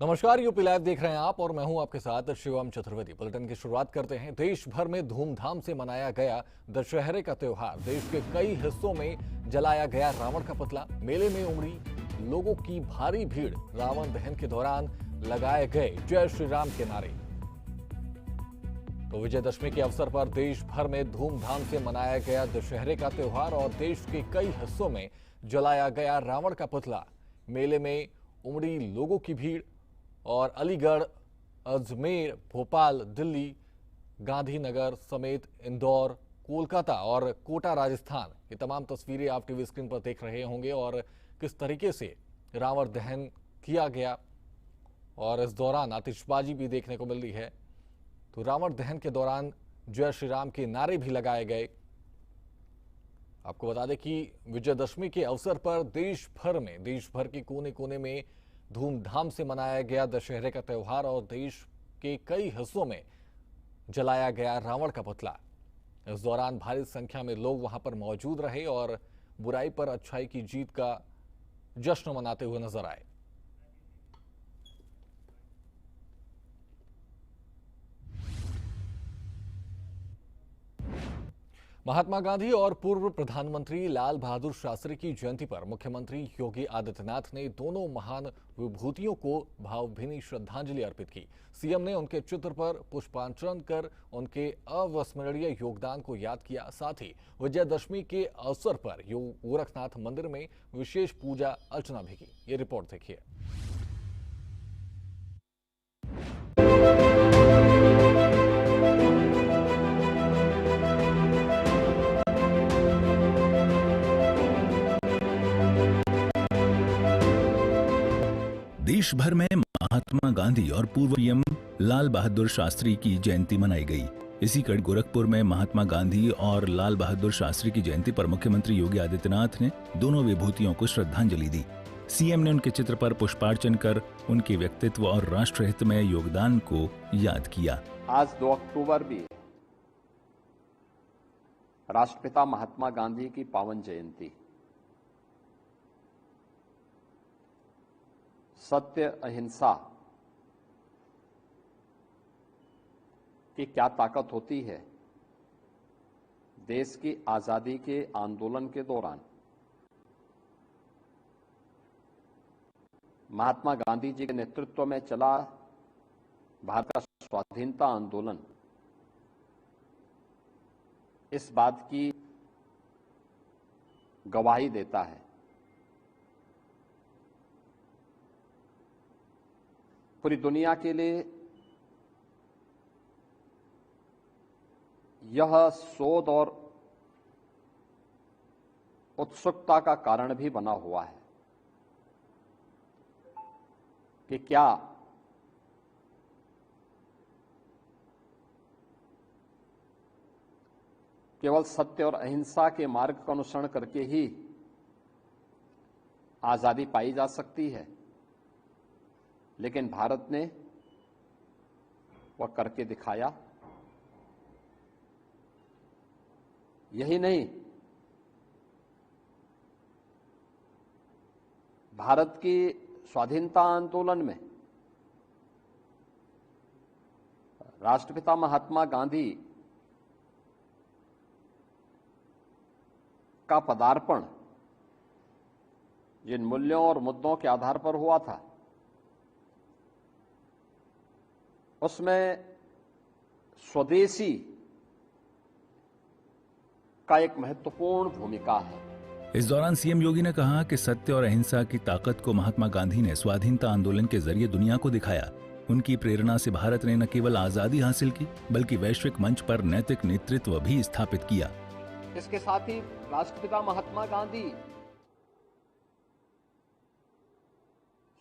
नमस्कार, UP live देख रहे हैं आप और मैं हूं आपके साथ शिवम चतुर्वेदी। बुलेटिन की शुरुआत करते हैं। देश भर में धूमधाम से मनाया गया दशहरे का त्योहार। देश के कई हिस्सों में जलाया गया रावण का पुतला। मेले में उमड़ी लोगों की भारी भीड़। रावण दहन के दौरान लगाए गए जय श्री राम के नारे। तो विजयदशमी के अवसर पर देश भर में धूमधाम से मनाया गया दशहरे का त्योहार और देश के कई हिस्सों में जलाया गया रावण का पुतला। मेले में उमड़ी लोगों की भीड़ और अलीगढ़, अजमेर, भोपाल, दिल्ली, गांधीनगर समेत इंदौर, कोलकाता और कोटा राजस्थान, ये तमाम तस्वीरें आप टीवी स्क्रीन पर देख रहे होंगे और किस तरीके से रावण दहन किया गया और इस दौरान आतिशबाजी भी देखने को मिल रही है। तो रावण दहन के दौरान जय श्री राम के नारे भी लगाए गए। आपको बता दें कि विजयदशमी के अवसर पर देश भर के कोने कोने में धूमधाम से मनाया गया दशहरे का त्योहार और देश के कई हिस्सों में जलाया गया रावण का पुतला। इस दौरान भारी संख्या में लोग वहां पर मौजूद रहे और बुराई पर अच्छाई की जीत का जश्न मनाते हुए नजर आए। महात्मा गांधी और पूर्व प्रधानमंत्री लाल बहादुर शास्त्री की जयंती पर मुख्यमंत्री योगी आदित्यनाथ ने दोनों महान विभूतियों को भावभीनी श्रद्धांजलि अर्पित की। सीएम ने उनके चित्र पर पुष्पांजलि कर उनके अविस्मरणीय योगदान को याद किया। साथ ही विजयदशमी के अवसर पर गोरखनाथ मंदिर में विशेष पूजा अर्चना भी की। ये रिपोर्ट देखिए। देश भर में महात्मा गांधी और पूर्व पीएम लाल बहादुर शास्त्री की जयंती मनाई गई। इसी कड़ी गोरखपुर में महात्मा गांधी और लाल बहादुर शास्त्री की जयंती पर मुख्यमंत्री योगी आदित्यनाथ ने दोनों विभूतियों को श्रद्धांजलि दी। सीएम ने उनके चित्र पर पुष्पार्चन कर उनके व्यक्तित्व और राष्ट्रहित में योगदान को याद किया। आज 2 अक्टूबर भी राष्ट्रपिता महात्मा गांधी की पावन जयंती। सत्य अहिंसा की क्या ताकत होती है। देश की आजादी के आंदोलन के दौरान महात्मा गांधी जी के नेतृत्व में चला भारत का स्वाधीनता आंदोलन इस बात की गवाही देता है। पूरी दुनिया के लिए यह शोध और उत्सुकता का कारण भी बना हुआ है कि क्या केवल सत्य और अहिंसा के मार्ग का अनुसरण करके ही आजादी पाई जा सकती है। लेकिन भारत ने वह करके दिखाया। यही नहीं, भारत की स्वाधीनता आंदोलन में राष्ट्रपिता महात्मा गांधी का पदार्पण जिन मूल्यों और मुद्दों के आधार पर हुआ था, उसमें स्वदेशी का एक महत्वपूर्ण भूमिका है। इस दौरान सीएम योगी ने कहा कि सत्य और अहिंसा की ताकत को महात्मा गांधी ने स्वाधीनता आंदोलन के जरिए दुनिया को दिखाया। उनकी प्रेरणा से भारत ने न केवल आजादी हासिल की बल्कि वैश्विक मंच पर नैतिक नेतृत्व भी स्थापित किया। इसके साथ ही राष्ट्रपिता महात्मा गांधी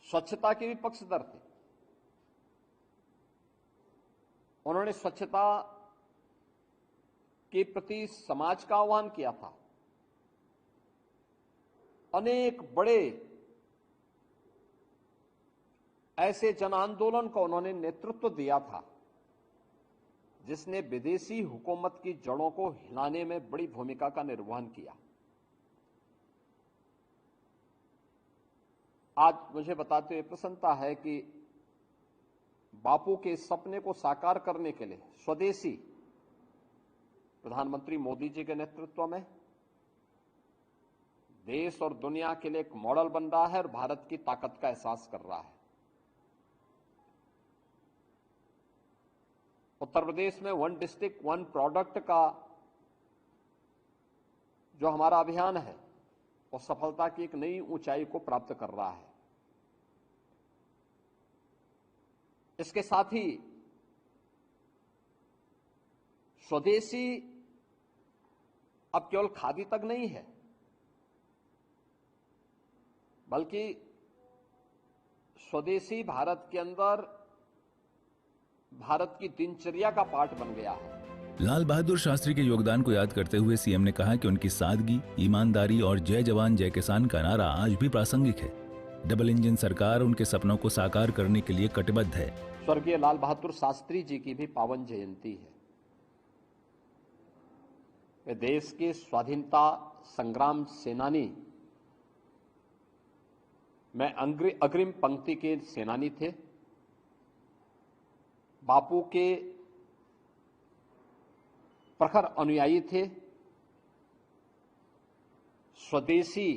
स्वच्छता के भी पक्षधर थे। उन्होंने स्वच्छता के प्रति समाज का आह्वान किया था। अनेक बड़े ऐसे जन आंदोलन को उन्होंने नेतृत्व दिया था जिसने विदेशी हुकूमत की जड़ों को हिलाने में बड़ी भूमिका का निर्वहन किया। आज मुझे बताते हुए प्रसन्नता है कि बापू के इस सपने को साकार करने के लिए स्वदेशी प्रधानमंत्री मोदी जी के नेतृत्व में देश और दुनिया के लिए एक मॉडल बन रहा है और भारत की ताकत का एहसास कर रहा है। उत्तर प्रदेश में वन डिस्ट्रिक्ट वन प्रोडक्ट का जो हमारा अभियान है वो सफलता की एक नई ऊंचाई को प्राप्त कर रहा है। इसके साथ ही स्वदेशी अब केवल खादी तक नहीं है, बल्कि स्वदेशी भारत के अंदर भारत की दिनचर्या का पार्ट बन गया है। लाल बहादुर शास्त्री के योगदान को याद करते हुए सीएम ने कहा कि उनकी सादगी, ईमानदारी और जय जवान जय किसान का नारा आज भी प्रासंगिक है। डबल इंजन सरकार उनके सपनों को साकार करने के लिए कटिबद्ध है। स्वर्गीय लाल बहादुर शास्त्री जी की भी पावन जयंती है। वे देश के स्वाधीनता संग्राम सेनानी में अग्रिम पंक्ति के सेनानी थे। बापू के प्रखर अनुयायी थे। स्वदेशी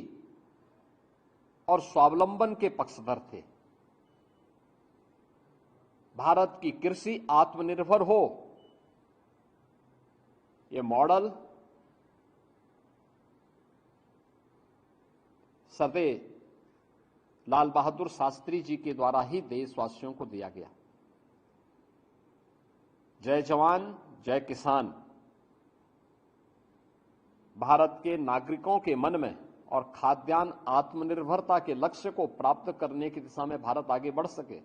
और स्वावलंबन के पक्षधर थे। भारत की कृषि आत्मनिर्भर हो, ये मॉडल सरदार लाल बहादुर शास्त्री जी के द्वारा ही देशवासियों को दिया गया। जय जवान जय किसान भारत के नागरिकों के मन में और खाद्यान्न आत्मनिर्भरता के लक्ष्य को प्राप्त करने की दिशा में भारत आगे बढ़ सके।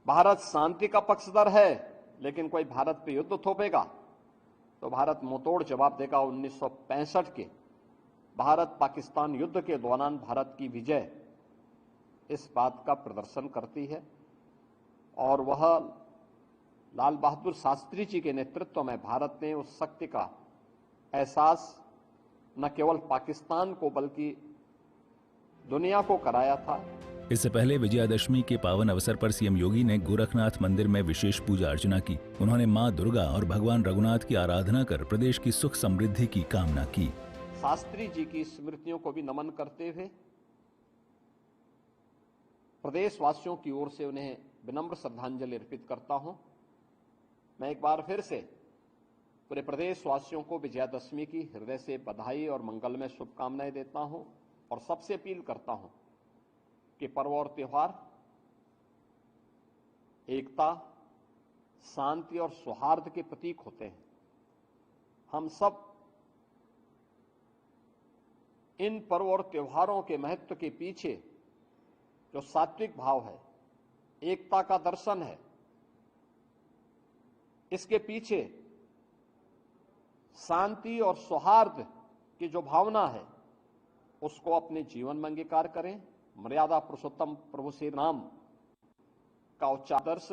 भारत शांति का पक्षधर है, लेकिन कोई भारत पे युद्ध थोपेगा तो भारत मुंहतोड़ जवाब देगा। 1965 के भारत पाकिस्तान युद्ध के दौरान भारत की विजय इस बात का प्रदर्शन करती है और वह लाल बहादुर शास्त्री जी के नेतृत्व में भारत ने उस शक्ति का एहसास न केवल पाकिस्तान को बल्कि दुनिया को कराया था। इससे पहले विजयादशमी के पावन अवसर पर सीएम योगी ने गोरखनाथ मंदिर में विशेष पूजा अर्चना की। उन्होंने मां दुर्गा और भगवान रघुनाथ की आराधना कर प्रदेश की सुख समृद्धि की कामना की। शास्त्री जी की स्मृतियों को भी नमन करते हुए प्रदेशवासियों की ओर से उन्हें विनम्र श्रद्धांजलि अर्पित करता हूं। मैं एक बार फिर से पूरे प्रदेशवासियों को विजयादशमी की हृदय से बधाई और मंगलमय शुभकामनाएं देता हूं और सबसे अपील करता हूं कि पर्व और त्योहार एकता, शांति और सौहार्द के प्रतीक होते हैं। हम सब इन पर्व और त्योहारों के महत्व के पीछे जो सात्विक भाव है, एकता का दर्शन है, इसके पीछे शांति और सौहार्द की जो भावना है उसको अपने जीवन में अंगीकार करें। मर्यादा पुरुषोत्तम प्रभु श्री राम का उच्चादर्श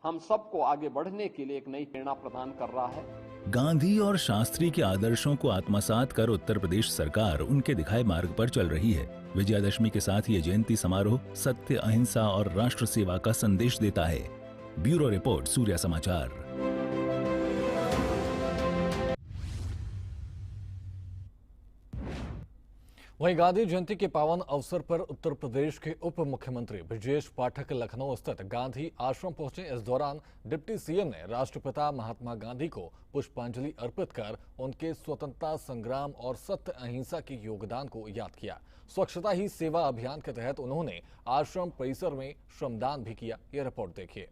हम सबको आगे बढ़ने के लिए एक नई प्रेरणा प्रदान कर रहा है। गांधी और शास्त्री के आदर्शों को आत्मसात कर उत्तर प्रदेश सरकार उनके दिखाए मार्ग पर चल रही है। विजयादशमी के साथ ये जयंती समारोह सत्य, अहिंसा और राष्ट्र सेवा का संदेश देता है। ब्यूरो रिपोर्ट, सूर्या समाचार। वहीं गांधी जयंती के पावन अवसर पर उत्तर प्रदेश के उप मुख्यमंत्री ब्रजेश पाठक लखनऊ स्थित गांधी आश्रम पहुंचे। इस दौरान डिप्टी सीएम ने राष्ट्रपिता महात्मा गांधी को पुष्पांजलि अर्पित कर उनके स्वतंत्रता संग्राम और सत्य अहिंसा के योगदान को याद किया। स्वच्छता ही सेवा अभियान के तहत उन्होंने आश्रम परिसर में श्रमदान भी किया। यह रिपोर्ट देखिए।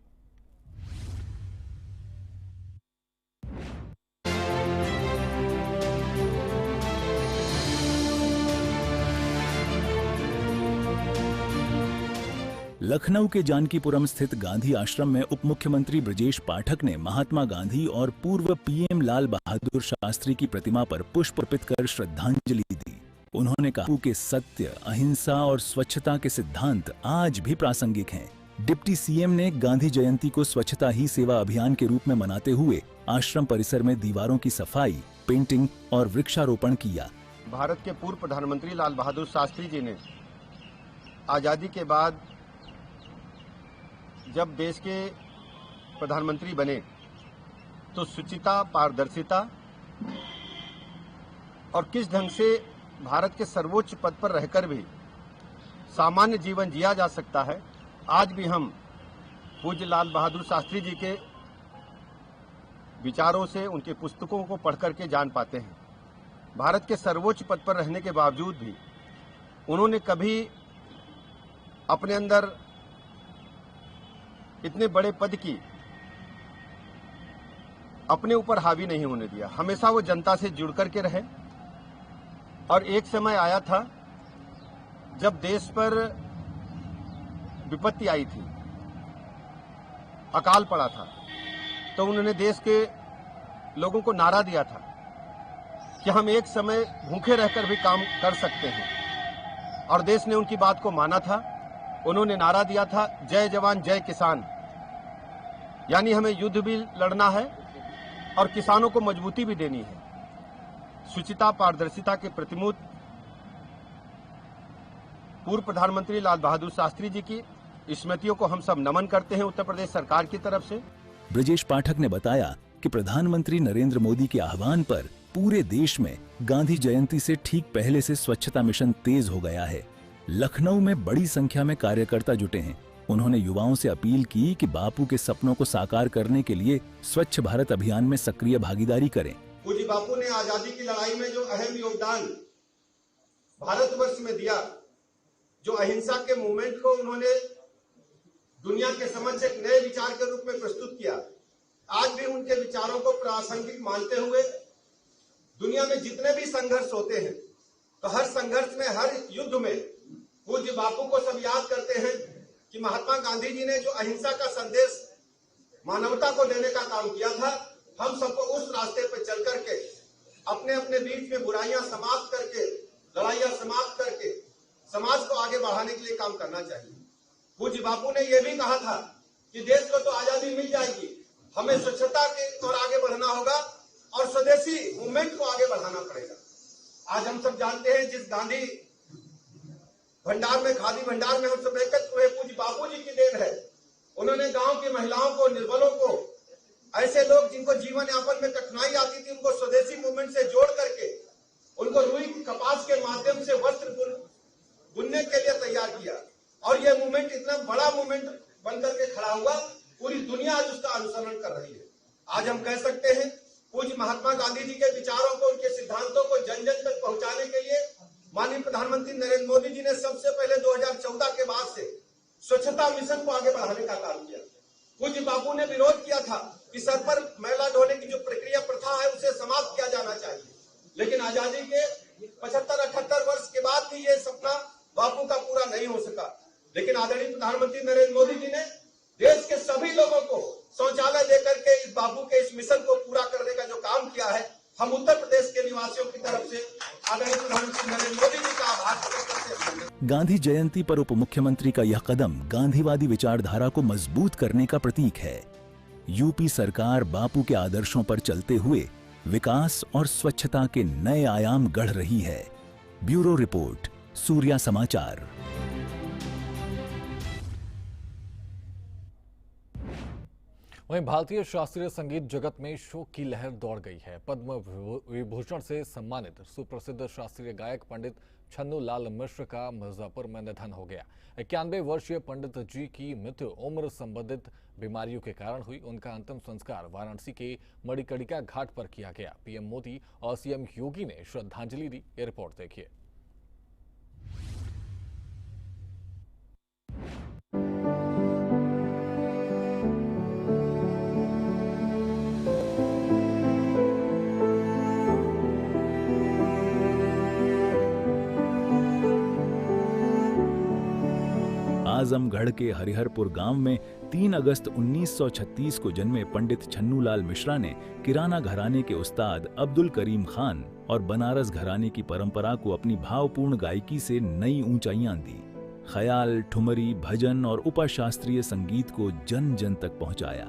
लखनऊ के जानकीपुरम स्थित गांधी आश्रम में उप मुख्यमंत्री ब्रजेश पाठक ने महात्मा गांधी और पूर्व पीएम लाल बहादुर शास्त्री की प्रतिमा पर पुष्प अर्पित कर श्रद्धांजलि दी। उन्होंने कहा कि सत्य, अहिंसा और स्वच्छता के सिद्धांत आज भी प्रासंगिक हैं। डिप्टी सीएम ने गांधी जयंती को स्वच्छता ही सेवा अभियान के रूप में मनाते हुए आश्रम परिसर में दीवारों की सफाई, पेंटिंग और वृक्षारोपण किया। भारत के पूर्व प्रधानमंत्री लाल बहादुर शास्त्री जी ने आज़ादी के बाद जब देश के प्रधानमंत्री बने तो शुचिता, पारदर्शिता और किस ढंग से भारत के सर्वोच्च पद पर रहकर भी सामान्य जीवन जिया जा सकता है, आज भी हम पूज्य लाल बहादुर शास्त्री जी के विचारों से, उनके पुस्तकों को पढ़कर के जान पाते हैं। भारत के सर्वोच्च पद पर रहने के बावजूद भी उन्होंने कभी अपने अंदर इतने बड़े पद की अपने ऊपर हावी नहीं होने दिया। हमेशा वो जनता से जुड़ करके रहे और एक समय आया था जब देश पर विपत्ति आई थी, अकाल पड़ा था, तो उन्होंने देश के लोगों को नारा दिया था कि हम एक समय भूखे रहकर भी काम कर सकते हैं और देश ने उनकी बात को माना था। उन्होंने नारा दिया था, जय जवान जय किसान, यानी हमें युद्ध भी लड़ना है और किसानों को मजबूती भी देनी है। शुचिता, पारदर्शिता के प्रतिमूर्त पूर्व प्रधानमंत्री लाल बहादुर शास्त्री जी की स्मृतियों को हम सब नमन करते हैं उत्तर प्रदेश सरकार की तरफ से। ब्रजेश पाठक ने बताया कि प्रधानमंत्री नरेंद्र मोदी के आह्वान पर पूरे देश में गांधी जयंती से ठीक पहले से स्वच्छता मिशन तेज हो गया है। लखनऊ में बड़ी संख्या में कार्यकर्ता जुटे हैं। उन्होंने युवाओं से अपील की कि बापू के सपनों को साकार करने के लिए स्वच्छ भारत अभियान में सक्रिय भागीदारी करें। पूज्य बापू ने आजादी की लड़ाई में जो अहम योगदान भारतवर्ष में दिया, जो अहिंसा के मूवमेंट को उन्होंने दुनिया के समक्ष एक नए विचार के रूप में प्रस्तुत किया, आज भी उनके विचारों को प्रासंगिक मानते हुए दुनिया में जितने भी संघर्ष होते हैं, तो हर संघर्ष में, हर युद्ध में पूज्य बापू को सब याद करते हैं कि महात्मा गांधी जी ने जो अहिंसा का संदेश मानवता को देने का काम किया था, हम सबको उस रास्ते पर चल करके अपने अपने बीच में बुराइयां समाप्त करके, लड़ाइयां समाप्त करके समाज को आगे बढ़ाने के लिए काम करना चाहिए। पूज्य बापू ने यह भी कहा था कि देश को तो आजादी मिल जाएगी, हमें स्वच्छता की ओर आगे बढ़ना होगा और स्वदेशी मूवमेंट को आगे बढ़ाना पड़ेगा। आज हम सब जानते हैं, जिस गांधी भंडार में, खादी भंडार में हम सब एकत्र हुए, पूज्य बापू जी की देन है। उन्होंने गांव की महिलाओं को, निर्बलों को, ऐसे लोग जिनको जीवन यापन में कठिनाई आती थी, उनको स्वदेशी मूवमेंट से जोड़ करके उनको रुई कपास के माध्यम से वस्त्र बुनने के लिए तैयार किया और यह मूवमेंट इतना बड़ा मूवमेंट बनकर के खड़ा हुआ, पूरी दुनिया आज उसका अनुसरण कर रही है। आज हम कह सकते हैं, पूज्य महात्मा गांधी जी के विचारों को, उनके सिद्धांतों को जन जन तक पहुंचाने के लिए माननीय प्रधानमंत्री नरेंद्र मोदी जी ने सबसे पहले 2014 के बाद से स्वच्छता मिशन को आगे बढ़ाने का काम किया। पूज्य बापू ने विरोध किया था कि सर पर मैला ढोने की जो प्रक्रिया, प्रथा है, उसे समाप्त किया जाना चाहिए, लेकिन आजादी के 75-78 वर्ष के बाद भी ये सपना बापू का पूरा नहीं हो सका। लेकिन आदरणीय प्रधानमंत्री नरेंद्र मोदी जी ने देश के सभी लोगों को शौचालय देकर के इस बापू के इस मिशन को पूरा करने का जो काम किया है, हम उत्तर प्रदेश के निवासियों की तरफ से आदरणीय प्रधानमंत्री नरेंद्र मोदी जी का आभार प्रकट करते हैं। गांधी जयंती पर उप मुख्यमंत्री का यह कदम गांधीवादी विचारधारा को मजबूत करने का प्रतीक है। यूपी सरकार बापू के आदर्शों पर चलते हुए विकास और स्वच्छता के नए आयाम गढ़ रही है। ब्यूरो रिपोर्ट, सूर्या समाचार। वहीं भारतीय शास्त्रीय संगीत जगत में शोक की लहर दौड़ गई है। पद्म विभूषण से सम्मानित सुप्रसिद्ध शास्त्रीय गायक पंडित छन्नू लाल मिश्र का मिर्जापुर में निधन हो गया। 91 वर्षीय पंडित जी की मृत्यु उम्र संबंधित बीमारियों के कारण हुई। उनका अंतिम संस्कार वाराणसी के मणिकर्णिका घाट पर किया गया। पीएम मोदी और सीएम योगी ने श्रद्धांजलि दी। ये रिपोर्ट देखिए। आजमगढ़ के हरिहरपुर गांव में 3 अगस्त 1936 को जन्मे पंडित छन्नू लाल मिश्रा ने किराना घराने के उस्ताद अब्दुल करीम खान और बनारस घराने की परंपरा को अपनी भावपूर्ण गायकी से नई ऊंचाइयां दी। ख्याल, ठुमरी, भजन और उपशास्त्रीय संगीत को जन जन तक पहुंचाया।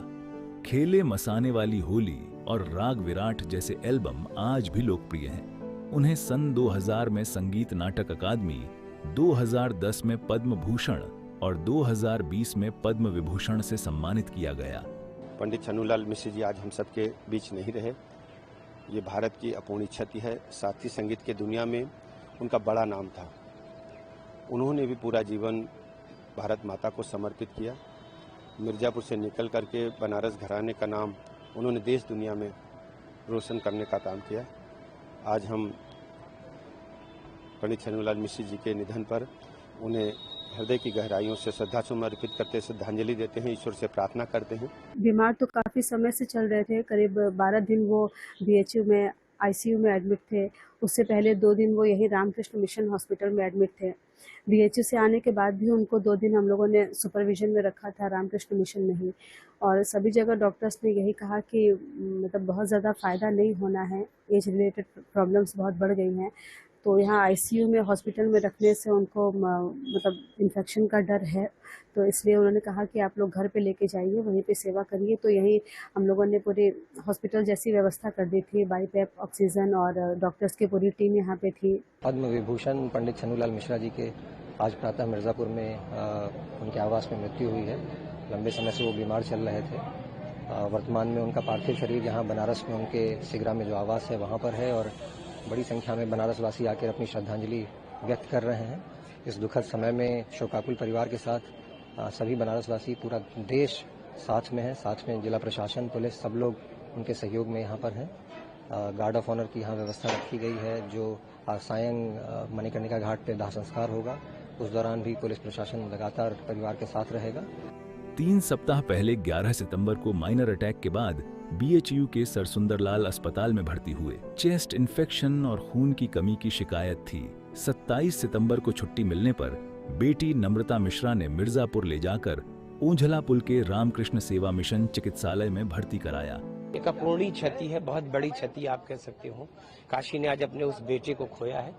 खेले मसाने वाली होली और राग विराट जैसे एल्बम आज भी लोकप्रिय हैं। उन्हें सन 2000 में संगीत नाटक अकादमी, 2010 में पद्म भूषण और 2020 में पद्म विभूषण से सम्मानित किया गया। पंडित छन्नूलाल मिश्र जी आज हम सबके बीच नहीं रहे, ये भारत की अपूर्णीय क्षति है। शास्त्रीय संगीत के दुनिया में उनका बड़ा नाम था। उन्होंने भी पूरा जीवन भारत माता को समर्पित किया। मिर्जापुर से निकल करके बनारस घराने का नाम उन्होंने देश दुनिया में रोशन करने का काम किया। आज हम पंडित छन्नूलाल मिश्र जी के निधन पर उन्हें हृदय की गहराइयों से श्रद्धासुमन अर्पित करते, श्रद्धांजलि देते हैं, ईश्वर से प्रार्थना करते हैं। बीमार तो काफ़ी समय से चल रहे थे, करीब 12 दिन वो बीएचयू में आईसीयू में एडमिट थे। उससे पहले 2 दिन वो यही रामकृष्ण मिशन हॉस्पिटल में एडमिट थे। बीएचयू से आने के बाद भी उनको 2 दिन हम लोगों ने सुपरविजन में रखा था, रामकृष्ण मिशन में ही। और सभी जगह डॉक्टर्स ने यही कहा कि मतलब बहुत ज़्यादा फ़ायदा नहीं होना है, एज रिलेटेड प्रॉब्लम्स बहुत बढ़ गई हैं। तो यहाँ आईसीयू में हॉस्पिटल में रखने से उनको मतलब इन्फेक्शन का डर है, तो इसलिए उन्होंने कहा कि आप लोग घर पे लेके जाइए, वहीं पे सेवा करिए। तो यही हम लोगों ने पूरी हॉस्पिटल जैसी व्यवस्था कर दी थी, बाईपैप, ऑक्सीजन और डॉक्टर्स की पूरी टीम यहाँ पे थी। पद्म विभूषण पंडित छन्नूलाल मिश्रा जी के आज प्रातः मिर्ज़ापुर में उनके आवास में मृत्यु हुई है। लंबे समय से वो बीमार चल रहे थे। वर्तमान में उनका पार्थिव शरीर यहाँ बनारस में उनके सिगरा में जो आवास है वहाँ पर है और बड़ी संख्या में बनारस वासी आकर अपनी श्रद्धांजलि व्यक्त कर रहे हैं। इस दुखद समय में शोकाकुल परिवार के साथ सभी बनारस वासी, पूरा देश साथ में है। साथ में जिला प्रशासन, पुलिस, सब लोग उनके सहयोग में यहाँ पर हैं। गार्ड ऑफ ऑनर की यहाँ व्यवस्था रखी गई है। जो सायं मणिकर्णिका घाट पे दाह संस्कार होगा, उस दौरान भी पुलिस प्रशासन लगातार परिवार के साथ रहेगा। 3 सप्ताह पहले 11 सितंबर को माइनर अटैक के बाद बीएचयू के सरसुंदरलाल अस्पताल में भर्ती हुए। चेस्ट इन्फेक्शन और खून की कमी की शिकायत थी। 27 सितंबर को छुट्टी मिलने पर बेटी नम्रता मिश्रा ने मिर्जापुर ले जाकर ओंझला पुल के रामकृष्ण सेवा मिशन चिकित्सालय में भर्ती कराया। एक अपूर्णीय क्षति है, बहुत बड़ी क्षति आप कह सकते हो। काशी ने आज अपने उस बेटे को खोया है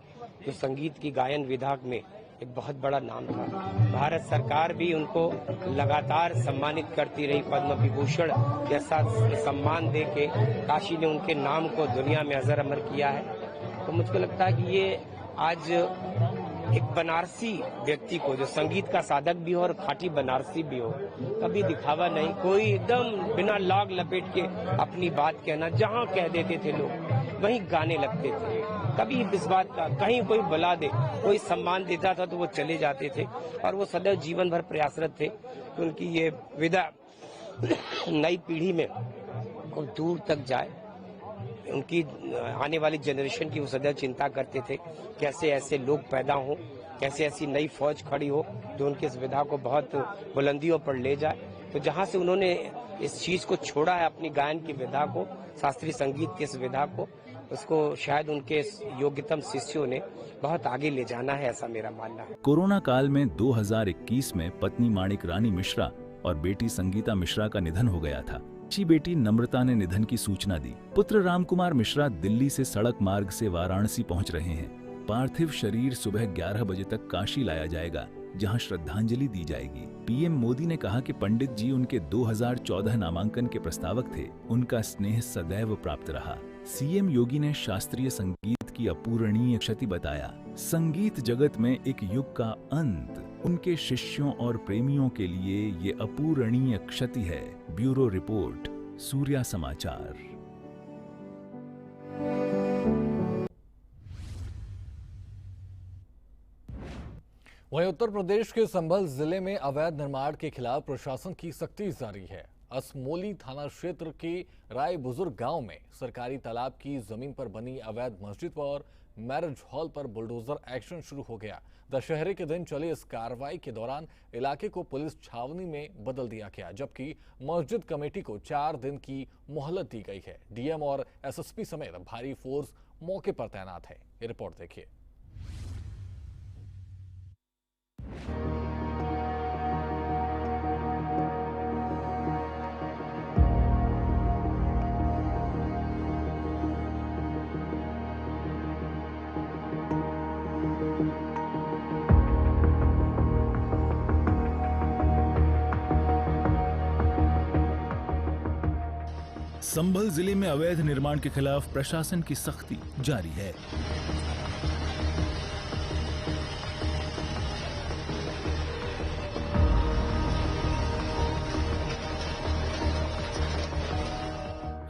जो संगीत की गायन विभाग में एक बहुत बड़ा नाम था। भारत सरकार भी उनको लगातार सम्मानित करती रही, पद्म विभूषण जैसा सम्मान दे के काशी ने उनके नाम को दुनिया में अजर अमर किया है। तो मुझको लगता है कि ये आज एक बनारसी व्यक्ति को, जो संगीत का साधक भी हो और खाटी बनारसी भी हो, कभी दिखावा नहीं, कोई एकदम बिना लाग लपेट के अपनी बात कहना, जहाँ कह देते थे लोग वहीं गाने लगते थे। कभी इस बात का कहीं कोई बुला दे, कोई सम्मान देता था तो वो चले जाते थे और वो सदैव जीवन भर प्रयासरत थे कि उनकी ये विदा नई पीढ़ी में और दूर तक जाए। उनकी आने वाली जनरेशन की वो सदैव चिंता करते थे, कैसे ऐसे लोग पैदा हों, कैसे ऐसी नई फौज खड़ी हो जो उनकी इस विधा को बहुत बुलंदियों पर ले जाए। तो जहाँ से उन्होंने इस चीज को छोड़ा है, अपनी गायन की विधा को, शास्त्रीय संगीत की इस विधा को, उसको शायद उनके योग्यतम शिष्यों ने बहुत आगे ले जाना है, ऐसा मेरा मानना है। कोरोना काल में 2021 में पत्नी माणिक रानी मिश्रा और बेटी संगीता मिश्रा का निधन हो गया था। अच्छी बेटी नम्रता ने निधन की सूचना दी। पुत्र रामकुमार मिश्रा दिल्ली से सड़क मार्ग से वाराणसी पहुंच रहे हैं। पार्थिव शरीर सुबह 11 बजे तक काशी लाया जाएगा, जहां श्रद्धांजलि दी जाएगी। पीएम मोदी ने कहा कि पंडित जी उनके 2014 नामांकन के प्रस्तावक थे। उनका स्नेह सदैव प्राप्त रहा। सीएम योगी ने शास्त्रीय संगीत की अपूरणीय क्षति बताया। संगीत जगत में एक युग का अंत उनके शिष्यों और प्रेमियों के लिए ये अपूरणीय क्षति है। ब्यूरो रिपोर्ट, सूर्या समाचार। वहीं उत्तर प्रदेश के संभल जिले में अवैध निर्माण के खिलाफ प्रशासन की सख्ती जारी है। असमोली थाना क्षेत्र के राय बुजुर्ग गांव में सरकारी तालाब की जमीन पर बनी अवैध मस्जिद और मैरिज हॉल पर बुलडोजर एक्शन शुरू हो गया। दशहरे के दिन चली इस कार्रवाई के दौरान इलाके को पुलिस छावनी में बदल दिया गया, जबकि मस्जिद कमेटी को 4 दिन की मोहलत दी गई है। डीएम और एसएसपी समेत भारी फोर्स मौके पर तैनात है। ये रिपोर्ट देखिए। संभल जिले में अवैध निर्माण के खिलाफ प्रशासन की सख्ती जारी है।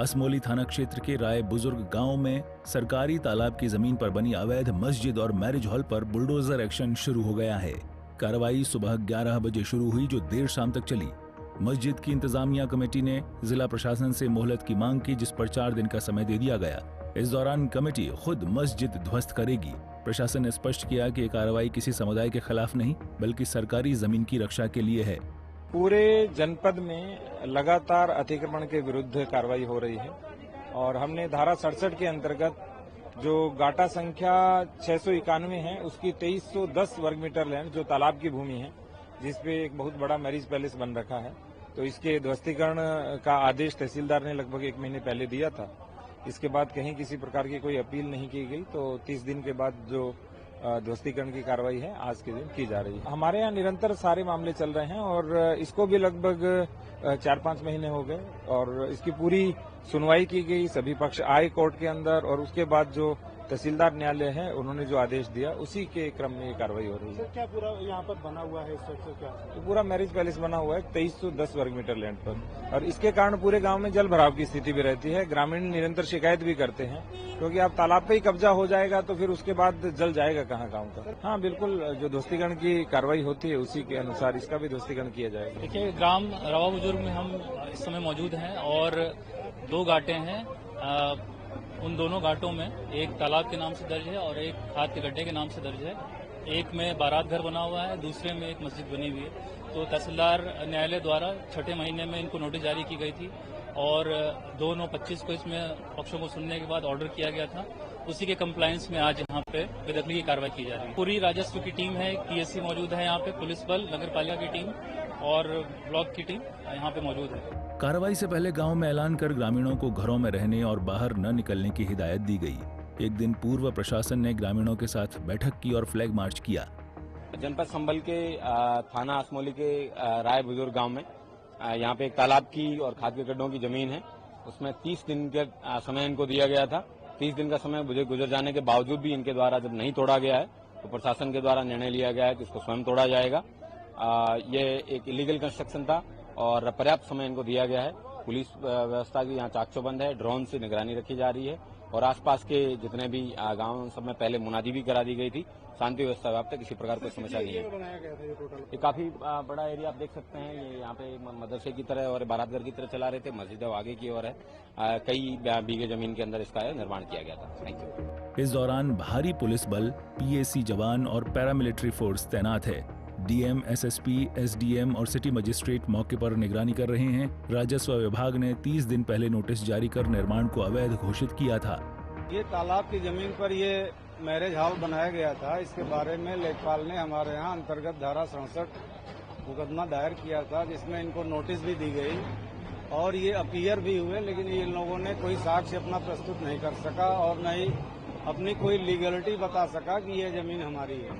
असमोली थाना क्षेत्र के राय बुजुर्ग गांव में सरकारी तालाब की जमीन पर बनी अवैध मस्जिद और मैरिज हॉल पर बुलडोजर एक्शन शुरू हो गया है। कार्रवाई सुबह 11 बजे शुरू हुई जो देर शाम तक चली। मस्जिद की इंतजामिया कमेटी ने जिला प्रशासन से मोहलत की मांग की, जिस पर 4 दिन का समय दे दिया गया। इस दौरान कमेटी खुद मस्जिद ध्वस्त करेगी। प्रशासन ने स्पष्ट किया कि कार्रवाई किसी समुदाय के खिलाफ नहीं बल्कि सरकारी जमीन की रक्षा के लिए है। पूरे जनपद में लगातार अतिक्रमण के विरुद्ध कार्रवाई हो रही है और हमने धारा 67 के अंतर्गत जो गाटा संख्या 691 है उसकी 2310 वर्ग मीटर लैंड जो तालाब की भूमि है, जिसपे एक बहुत बड़ा मैरिज पैलेस बन रखा है, तो इसके ध्वस्तीकरण का आदेश तहसीलदार ने लगभग 1 महीने पहले दिया था। इसके बाद कहीं किसी प्रकार की कोई अपील नहीं की गई, तो 30 दिन के बाद जो ध्वस्तीकरण की कार्रवाई है आज के दिन की जा रही है। हमारे यहाँ निरंतर सारे मामले चल रहे हैं और इसको भी लगभग 4-5 महीने हो गए और इसकी पूरी सुनवाई की गई, सभी पक्ष आए कोर्ट के अंदर और उसके बाद जो तहसीलदार न्यायालय है उन्होंने जो आदेश दिया उसी के क्रम में ये कार्रवाई हो रही है। क्या पूरा यहाँ पर बना हुआ है? क्या तो पूरा मैरिज पैलेस बना हुआ है 2310 वर्ग मीटर लैंड पर और इसके कारण पूरे गांव में जल भराव की स्थिति भी रहती है। ग्रामीण निरंतर शिकायत भी करते हैं क्योंकि अब तालाब पे ही कब्जा हो जाएगा तो फिर उसके बाद जल जाएगा कहाँ गाँव का। हाँ बिल्कुल, जो ध्वस्तीकरण की कार्रवाई होती है उसी के अनुसार इसका भी ध्वस्तीकरण किया जाएगा। देखिए, ग्राम रवा बुजुर्ग में हम इस समय मौजूद हैं और 2 घाटें हैं। उन दोनों घाटों में एक तालाब के नाम से दर्ज है और एक खाद के गड्ढे के नाम से दर्ज है। एक में बारात घर बना हुआ है, दूसरे में एक मस्जिद बनी हुई है। तो तहसीलदार न्यायालय द्वारा 6ठे महीने में इनको नोटिस जारी की गई थी और 2/9/25 को इसमें पक्षों को सुनने के बाद ऑर्डर किया गया था। उसी के कंप्लायंस में आज यहाँ पे बेदखली की कार्रवाई की जा रही है। पूरी राजस्व की टीम है, पीएससी मौजूद है यहाँ पे, पुलिस बल, नगर पालिका की टीम और ब्लॉक की टीम यहाँ पे मौजूद है। कार्रवाई से पहले गांव में ऐलान कर ग्रामीणों को घरों में रहने और बाहर न निकलने की हिदायत दी गई। एक दिन पूर्व प्रशासन ने ग्रामीणों के साथ बैठक की और फ्लैग मार्च किया। जनपद संभल के थाना असमोली के राय बुजुर्ग गांव में यहाँ पे एक तालाब की और खाद के गड्ढों की जमीन है, उसमें 30 दिन का समय इनको दिया गया था। 30 दिन का समय गुजर जाने के बावजूद भी इनके द्वारा जब नहीं तोड़ा गया है तो प्रशासन के द्वारा निर्णय लिया गया है कि इसको स्वयं तोड़ा जाएगा। ये एक इलीगल कंस्ट्रक्शन था और पर्याप्त समय इनको दिया गया है। पुलिस व्यवस्था की यहाँ चाकचौबंद है, ड्रोन से निगरानी रखी जा रही है और आसपास के जितने भी गांव सब में पहले मुनादी भी करा दी गई थी। शांति व्यवस्था व्याप्त है, किसी प्रकार की समस्या नहीं है। ये काफी बड़ा एरिया आप देख सकते हैं। ये यहाँ पे मदरसे की तरह और बारात घर की तरह चला रहे थे, मस्जिद आगे की ओर है। कई बीघे जमीन के अंदर इसका निर्माण किया गया था। Thank you. इस दौरान भारी पुलिस बल, पीएसी जवान और पैरामिलिट्री फोर्स तैनात है। डीएम, एसएसपी, एसडीएम और सिटी मजिस्ट्रेट मौके पर निगरानी कर रहे हैं। राजस्व विभाग ने 30 दिन पहले नोटिस जारी कर निर्माण को अवैध घोषित किया था। ये तालाब की जमीन पर ये मैरिज हॉल बनाया गया था। इसके बारे में लेखपाल ने हमारे यहाँ अंतर्गत धारा 67 मुकदमा दायर किया था, जिसमें इनको नोटिस भी दी गई और ये अपीयर भी हुए, लेकिन ये लोगों ने कोई साक्ष्य अपना प्रस्तुत नहीं कर सका और न ही अपनी कोई लीगलिटी बता सका कि ये जमीन हमारी है।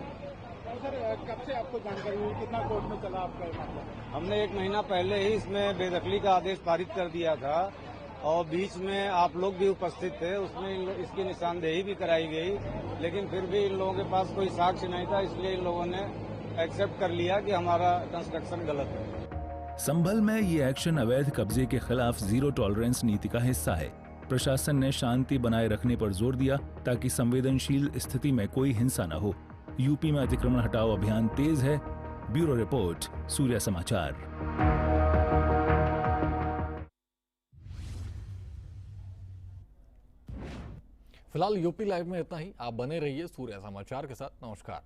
सर, कब से आपको जानकारी हुई? कितना कोर्ट में चला आपका मामला? हमने 1 महीना पहले ही इसमें बेदखली का आदेश पारित कर दिया था और बीच में आप लोग भी उपस्थित थे, उसमें इसकी निशानदेही भी कराई गई, लेकिन फिर भी इन लोगों के पास कोई साक्ष्य नहीं था, इसलिए इन लोगों ने एक्सेप्ट कर लिया कि हमारा कंस्ट्रक्शन गलत है। संभल में ये एक्शन अवैध कब्जे के खिलाफ जीरो टॉलरेंस नीति का हिस्सा है। प्रशासन ने शांति बनाए रखने पर जोर दिया ताकि संवेदनशील स्थिति में कोई हिंसा न हो। यूपी में अतिक्रमण हटाओ अभियान तेज है। ब्यूरो रिपोर्ट, सूर्य समाचार। फिलहाल यूपी लाइव में इतना ही। आप बने रहिए सूर्य समाचार के साथ। नमस्कार।